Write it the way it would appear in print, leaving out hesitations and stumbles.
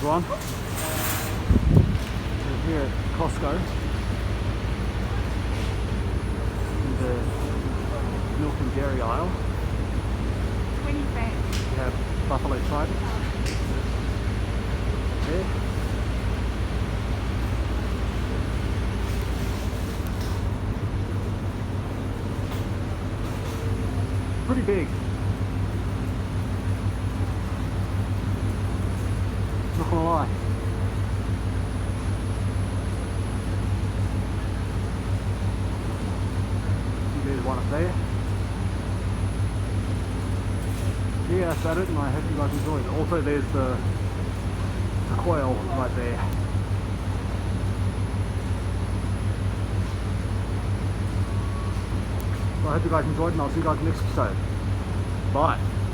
one. We're here at Costco in the milk and dairy aisle. 20 cents. We have buffalo trace there. Pretty big. Not gonna lie. There's one up there. Yeah, that's about it, and I hope you guys enjoyed. Also, there's the quail right there. So I hope you guys enjoyed, and I'll see you guys next episode. Bye.